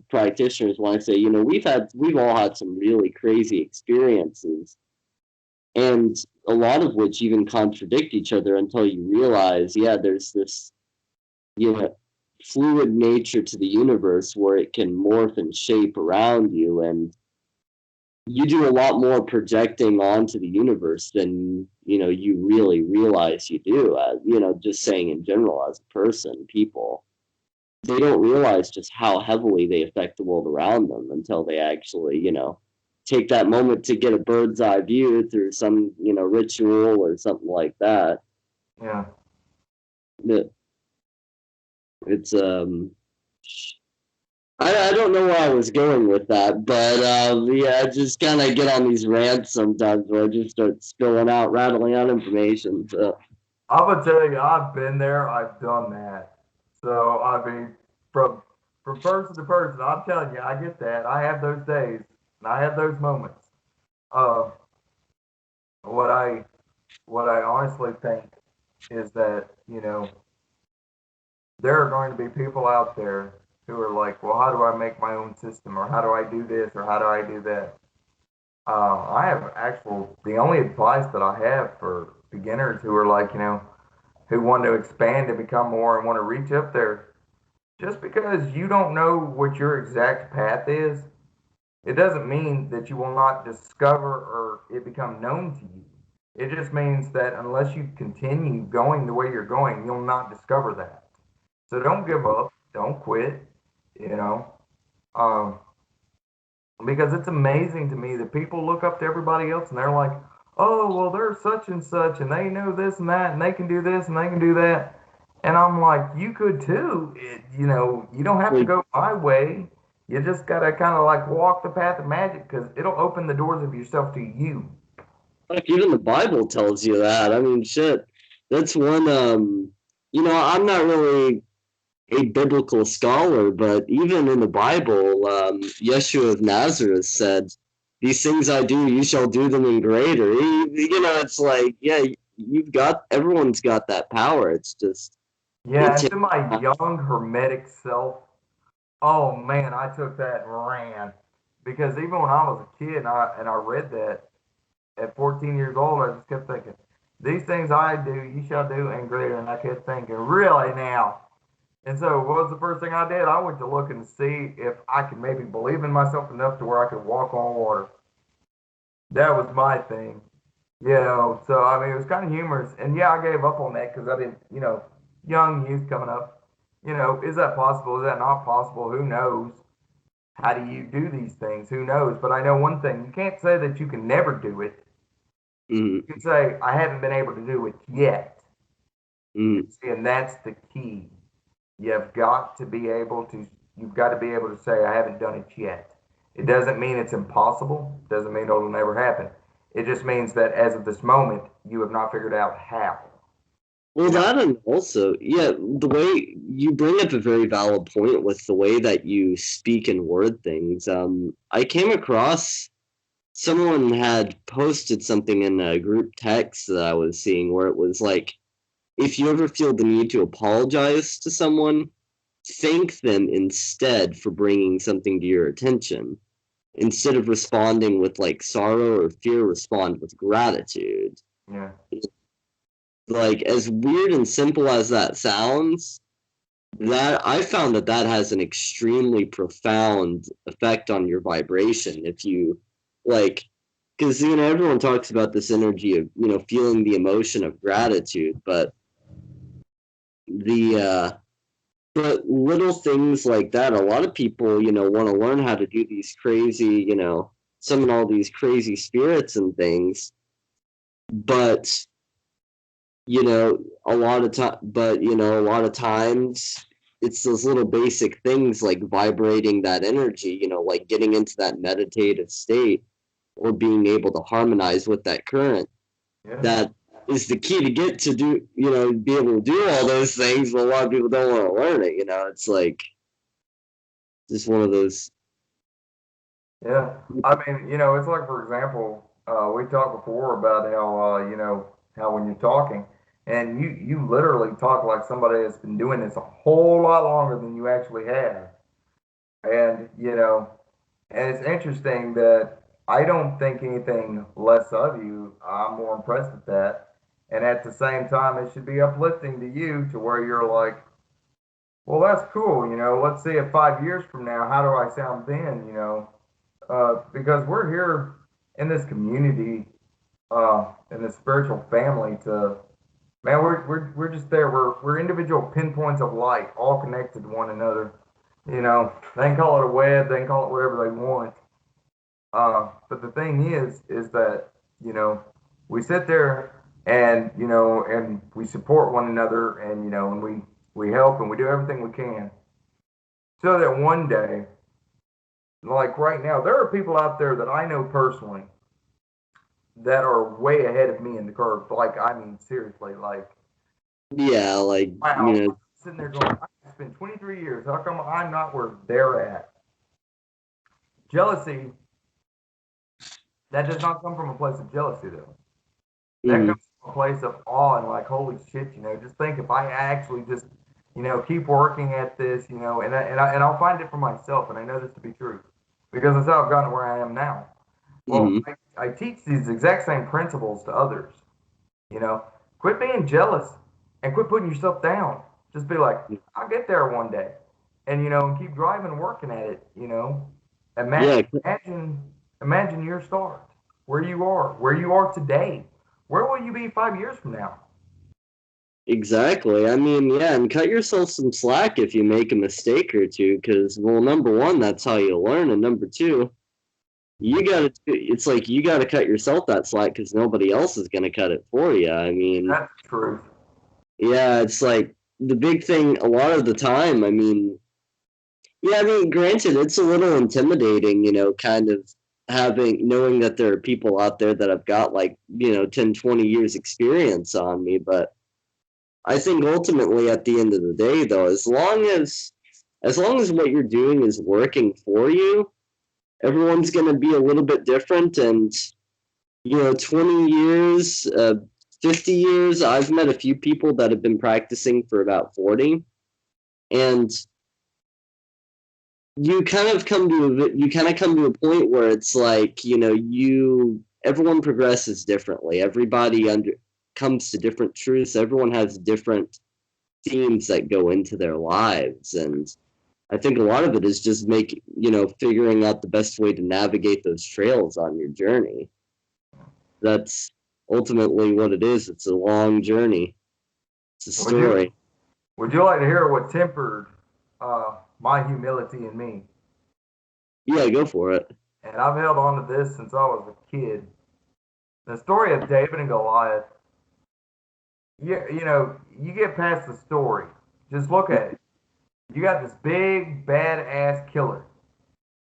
practitioners when I say, we've all had some really crazy experiences, and a lot of which even contradict each other until you realize, yeah, there's this, you know, fluid nature to the universe where it can morph and shape around you, and you do a lot more projecting onto the universe than you really realize you do. Just saying in general, as a person, people, they don't realize just how heavily they affect the world around them until they actually take that moment to get a bird's eye view through some ritual or something like that. Yeah. It's I don't know where I was going with that, but yeah, I just kind of get on these rants sometimes where I just start spilling out, rattling out information. So. I'm gonna tell you, I've been there, I've done that. So I mean, from person to person, I'm telling you, I get that. I have those days, and I have those moments. Uh, what I what I honestly think is that there are going to be people out there who are like, well, how do I make my own system, or how do I do this, or how do I do that? I have the only advice that I have for beginners who are like, who want to expand and become more and want to reach up there. Just because you don't know what your exact path is, it doesn't mean that you will not discover or it become known to you. It just means that unless you continue going the way you're going, you'll not discover that. So don't give up, don't quit, you know. Um, because it's amazing to me that people look up to everybody else and they're like, oh, well, they're such and such, and they know this and that, and they can do this and they can do that. And I'm like, you could too. You don't have to Like, go my way. You just gotta kind of like walk the path of magic because it'll open the doors of yourself to you. like even the Bible tells you that. I mean, shit. That's one. I'm not really a biblical scholar, but even in the Bible, Yeshua of Nazareth said, "These things I do, you shall do them in greater." It's like, yeah, everyone's got that power. It's just Yeah, it and takes. to my young hermetic self, oh man, I took that and ran because even when I was a kid and I read that at 14 years old, I just kept thinking, these things I do, you shall do and greater. And I kept thinking, really now? And so, what was the first thing I did? I went to look and see if I could maybe believe in myself enough to where I could walk on water. That was my thing, So, I mean, it was kind of humorous. And yeah, I gave up on that because I didn't, young youth coming up. Is that possible? Is that not possible? Who knows? How do you do these things? Who knows? But I know one thing: you can't say that you can never do it. Mm, You can say I haven't been able to do it yet. mm. And that's the key. You've got to be able to you've got to be able to say I haven't done it yet. It doesn't mean it's impossible. It doesn't mean it'll never happen. It just means that as of this moment, you have not figured out how. Well, You know, that and also, yeah, the way you bring up a very valid point with the way that you speak and word things. I came across someone had posted something in a group text that I was seeing where it was like, if you ever feel the need to apologize to someone, thank them instead for bringing something to your attention. Instead of responding with like sorrow or fear, respond with gratitude. yeah, Like, as weird and simple as that sounds, that I found that has an extremely profound effect on your vibration. If you like, because everyone talks about this energy of feeling the emotion of gratitude, but the but little things like that, a lot of people want to learn how to do these crazy, summon all these crazy spirits and things, but a lot of time, but a lot of times it's those little basic things like vibrating that energy, like getting into that meditative state or being able to harmonize with that current. yeah, That is the key to get to do, be able to do all those things, but a lot of people don't want to learn it. It's like just one of those. yeah. I mean, it's like for example, we talked before about how how when you're talking, and you literally talk like somebody that's been doing this a whole lot longer than you actually have, and And it's interesting that I don't think anything less of you. I'm more impressed with that. And at the same time, it should be uplifting to you to where you're like, well, that's cool. Let's see if 5 years from now, how do I sound then? Because we're here in this community, in this spiritual family to, man, we're just there. We're individual pinpoints of light, all connected to one another. They can call it a web, they can call it whatever they want. But the thing is that, you know, we sit there and, and we support one another and, and we help and we do everything we can so that one day, like right now, there are people out there that I know personally that are way ahead of me in the curve. Like, I mean, seriously, like, Yeah, like wow, I'm sitting there going, I spent 23 years. How come I'm not where they're at? Jealousy, that does not come from a place of jealousy, though. That mhm, comes from a place of awe and like, holy shit, just think if I actually just, keep working at this, and I'll find it for myself, and I know this to be true because that's how I've gotten to where I am now. Well, mhm. I teach these exact same principles to others. You know, quit being jealous and quit putting yourself down. Just be like, I'll get there one day, and and keep driving and working at it. Yeah, Imagine, imagine your start, where you are today. Where will you be 5 years from now? exactly. I mean, yeah, and cut yourself some slack if you make a mistake or two, because, well, number one, that's how you learn, and number two, it's like you gotta cut yourself that slack because nobody else is gonna cut it for you. I mean, That's the truth. yeah, it's like the big thing a lot of the time, I mean, yeah, I mean, granted, it's a little intimidating, kind of knowing that there are people out there that have got like, 10, 20 years experience on me. But I think ultimately at the end of the day, though, as long as what you're doing is working for you, everyone's going to be a little bit different. And, 20 years, 50 years, I've met a few people that have been practicing for about 40. And you kind of come to a point where it's like, everyone progresses differently. Everybody comes to different truths. Everyone has different themes that go into their lives. And I think a lot of it is just figuring out the best way to navigate those trails on your journey. That's ultimately what it is. It's a long journey. It's a Would you story. would you like to hear what tempered my humility in me? Yeah, go for it. And I've held on to this since I was a kid. The story of David and Goliath. You get past the story. Just look at it. You got this big badass killer,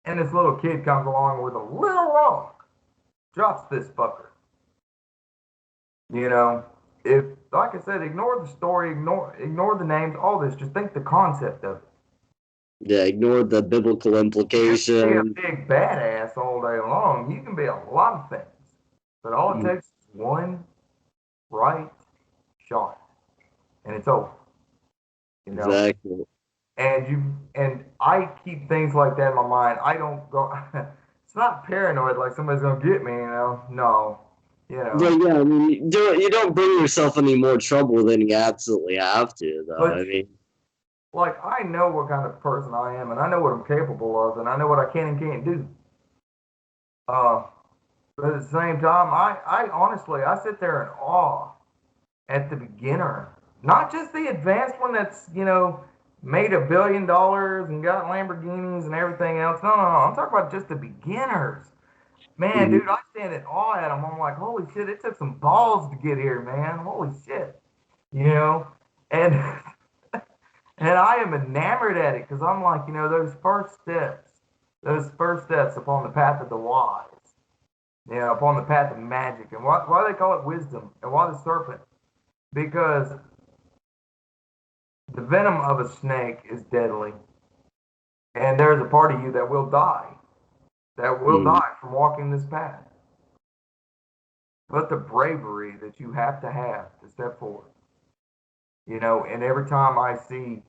and this little kid comes along with a little rock, drops this fucker. You know, if like I said, ignore the story, ignore the names, all this. Just think the concept of it. Yeah, ignore the biblical You can be a implication. big badass all day long. You can be a lot of things, but all it takes is one right shot, and it's over. You know, Exactly. and I keep things like that in my mind. I don't go. It's not paranoid like somebody's gonna get me. No, you Yeah, know. yeah. I mean, you don't bring yourself any more trouble than you absolutely have to, though. But I mean, like I know what kind of person I am, and I know what I'm capable of, and I know what I can and can't do. Uh, but at the same time, I honestly I sit there in awe at the beginner, not just the advanced one that's made $1 billion and got Lamborghinis and everything else. No, no, no. I'm talking about just the beginners. Man, mhm, dude, I stand in awe at them. I'm like, holy shit, it took some balls to get here, man. Holy shit, you know, and and I am enamored at it because I'm like, those first steps upon the path of the wise, upon the path of magic, and why they call it wisdom, and why the serpent? Because the venom of a snake is deadly, and there's a part of you that will mhm, die from walking this path. But the bravery that you have to step forward, and every time I see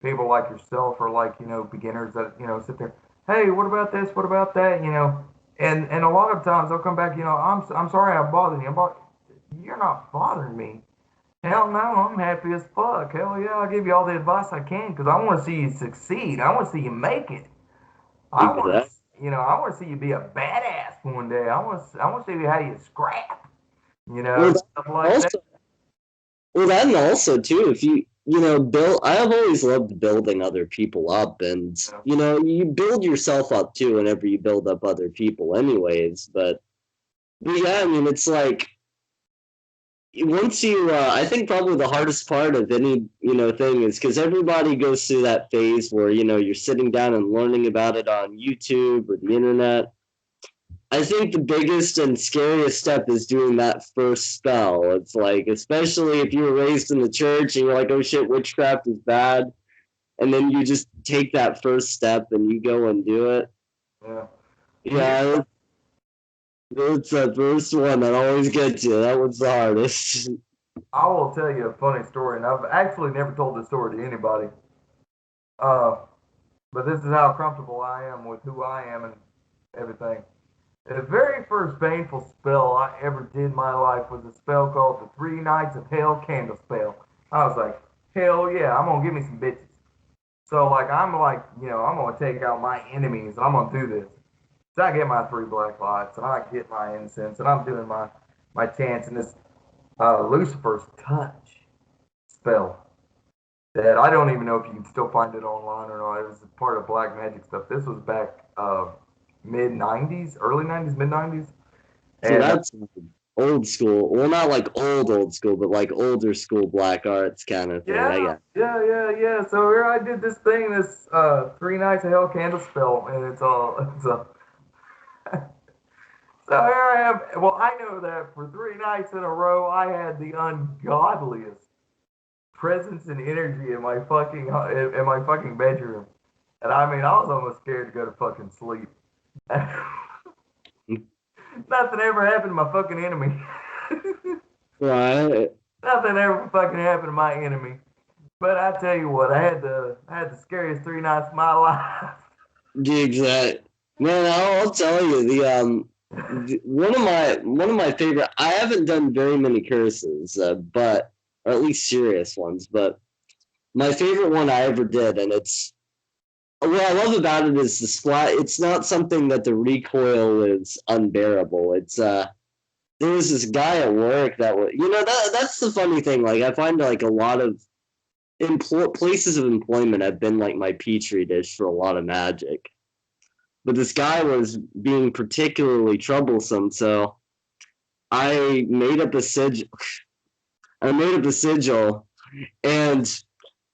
people like yourself or like beginners that sit there, hey, what about this? What about that? And a lot of times they'll come back, I'm sorry I bothered you. You're not bothering me. Hell no, I'm happy as fuck. Hell yeah, I'll give you all the advice I can because I want to see you succeed. I want to see you make it. I want to, exactly. I want to see you be a badass one day. I want to see how you scrap, Well, stuff like that. also, well, that and also too, if build. I have always loved building other people up, and You know? you build yourself up too whenever you build up other people, anyways. But yeah, I mean, it's like once I think probably the hardest part of any thing is because everybody goes through that phase where you're sitting down and learning about it on YouTube or the internet. I think the biggest and scariest step is doing that first spell. It's like, especially if you were raised in the church and you're like, oh shit, witchcraft is bad, and then you just take that first step and you go and do it. Yeah. You, Yeah, it's the first one that always gets you. That one's the hardest. I will tell you a funny story, and I've actually never told this story to anybody. Uh, but this is how comfortable I am with who I am and everything. The very first painful spell I ever did in my life was a spell called the Three Nights of Hell Candle Spell. I was like, hell yeah, I'm gonna give me some bitches. So like, I'm gonna take out my enemies and I'm gonna do this. So I get my three black lights and I get my incense and I'm doing my chants and this Lucifer's touch spell that I don't even know if you can still find it online or not. It was part of black magic stuff. This was back mid '90s, early '90s, mid '90s, See, and that's old school. Well, not like old school, but like older school black arts kind of thing. I Yeah, got. yeah. So here I did this thing, this 3 nights of hell candle spell, and it's a so here I am. Well, I know that for 3 nights in a row, I had the ungodliest presence and energy in my in my fucking bedroom, and I mean, I was almost scared to go to fucking sleep. Nothing ever happened to my fucking enemy. Right. Nothing ever fucking happened to my enemy. But I tell you what, I had the scariest 3 nights of my life. Gigs that man, I'll tell you one of my favorite. I haven't done very many curses, but or at least serious ones. But my favorite one I ever did, and it's what I love about it is the splat. It's not something that the recoil is unbearable. It's there was this guy at work that was that's the funny thing. Like I find like a lot of places of employment have been like my petri dish for a lot of magic. But this guy was being particularly troublesome, so I made up a sigil. I made up a sigil and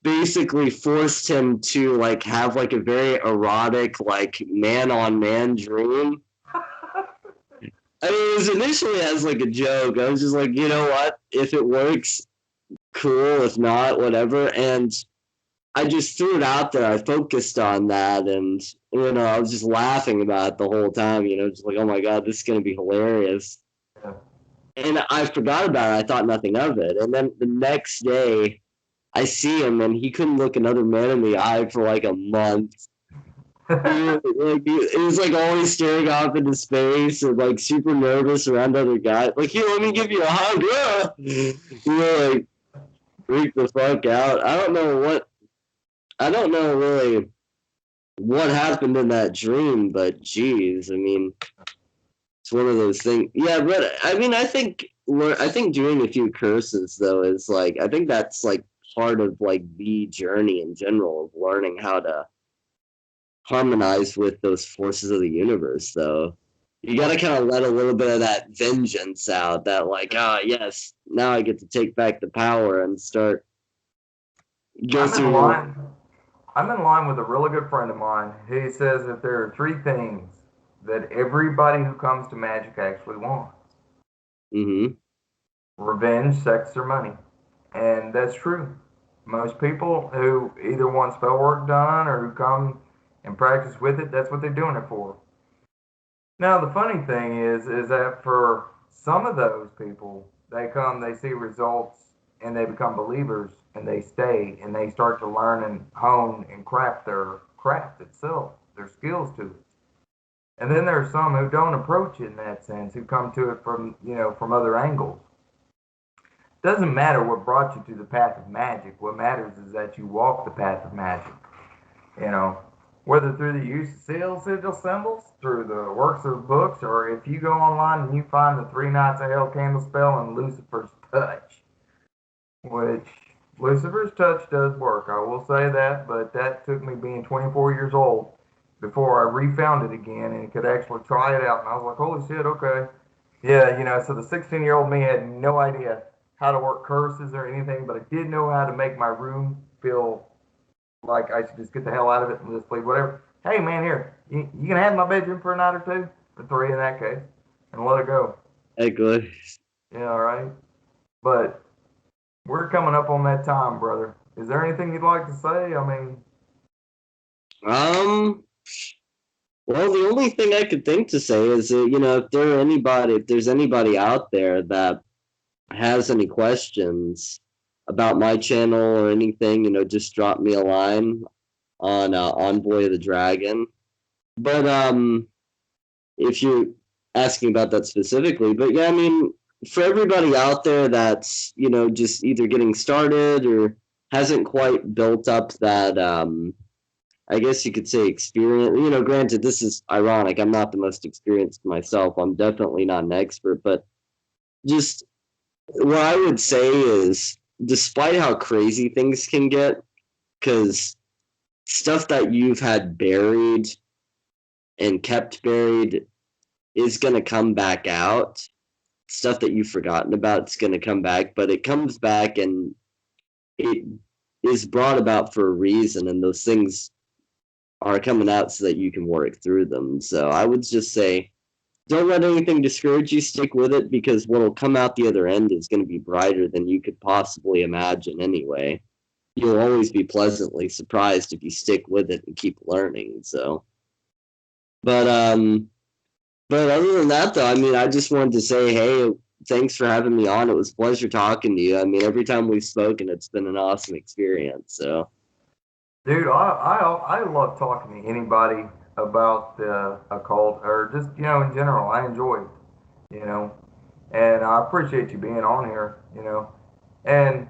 basically forced him to like have like a very erotic like man on man dream. I mean, it was initially as like a joke. I was just like, you know what? If it works, cool. If not, whatever. And I just threw it out there. I focused on that, and I was just laughing about it the whole time. Just like, oh my god, this is gonna be hilarious. And I forgot about it. I thought nothing of it. And then the next day, I see him, and he couldn't look another man in the eye for like a month. He was like always staring off into space and like super nervous around other guys. Like, here, let me give you a hug. Like freak the fuck out. I don't know really what happened in that dream, but geez, I mean, it's one of those things. Yeah, but I mean, I think doing a few curses though is like I think that's like part of like the journey in general of learning how to harmonize with those forces of the universe. Though you got to kind of let a little bit of that vengeance out. That like, yes, now I get to take back the power and start go I'm in through. line. I'm in line with a really good friend of mine. He says that there are three things that everybody who comes to magic actually wants: Mm-hmm. revenge, sex, or money. And that's true. Most people who either want spell work done or who come and practice with it, that's what they're doing it for. Now, the funny thing is that for some of those people, they come, they see results, and they become believers, and they stay, and they start to learn and hone and craft their craft itself, their skills to it. And then there are some who don't approach it in that sense, who come to it from, from other angles. Doesn't matter what brought you to the path of magic. What matters is that you walk the path of magic. You know, whether through the use of seals, sigil symbols, through the works of books, or if you go online and you find the 3 nights of hell candle spell and Lucifer's touch, which Lucifer's touch does work. I will say that, but that took me being 24 years old before I refound it again and could actually try it out. And I was like, holy shit, okay. Yeah, so the 16-year-old me had no idea how to work curses or anything, but I did know how to make my room feel like I should just get the hell out of it and just leave whatever. Hey, man, here, you can have my bedroom for a night or two, or three in that case, and let it go. Good. Yeah, all right. But we're coming up on that time, brother. Is there anything you'd like to say? I mean, Um. Well, the only thing I could think to say is that, if there's anybody out there that has any questions about my channel or anything, just drop me a line on Envoy of the Dragon. But if you're asking about that specifically, but yeah, I mean, for everybody out there that's just either getting started or hasn't quite built up that I guess you could say experience. Granted, this is ironic. I'm not the most experienced myself. I'm definitely not an expert, but just what I would say is, despite how crazy things can get, because stuff that you've had buried and kept buried is going to come back out. stuff that you've forgotten about is going to come back, but it comes back and it is brought about for a reason, and those things are coming out so that you can work through them. So I would just say, don't let anything discourage you. Stick with it, because what will come out the other end is going to be brighter than you could possibly imagine anyway. You'll always be pleasantly surprised if you stick with it and keep learning. So, but but other than that, though, I mean, I just wanted to say, hey, thanks for having me on. It was a pleasure talking to you. I mean, every time we've spoken, it's been an awesome experience. So, Dude, I love talking to anybody about the occult or just in general. I enjoy it, and I appreciate you being on here, and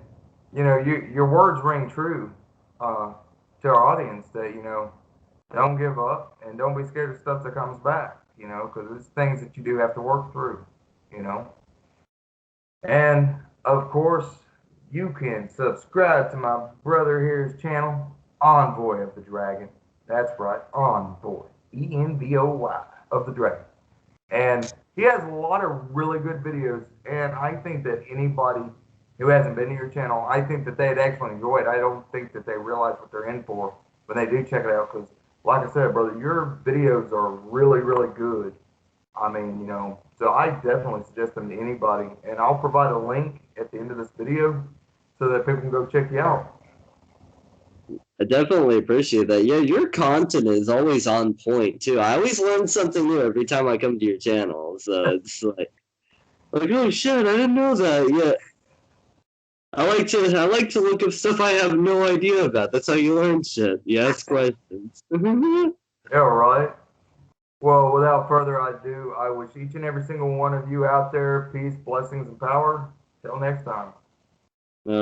your words ring true to our audience that don't give up and don't be scared of stuff that comes back, because it's things that you do have to work through, you know. And of course, you can subscribe to my brother here's channel, Envoy of the Dragon. That's right, Envoy, Envoy of the Dragon. And he has a lot of really good videos. And I think that anybody who hasn't been to your channel, I think that they'd actually enjoy it. I don't think that they realize what they're in for when they do check it out. Because, like I said, brother, your videos are really, really good. I mean, so I definitely suggest them to anybody. And I'll provide a link at the end of this video so that people can go check you out. I definitely appreciate that. Yeah, your content is always on point too. I always learn something new every time I come to your channel. So it's like oh shit, I didn't know that. Yeah, I like to look up stuff I have no idea about. That's how you learn shit. You ask questions. Yeah, right. Well, without further ado, I wish each and every single one of you out there peace, blessings, and power. Till next time.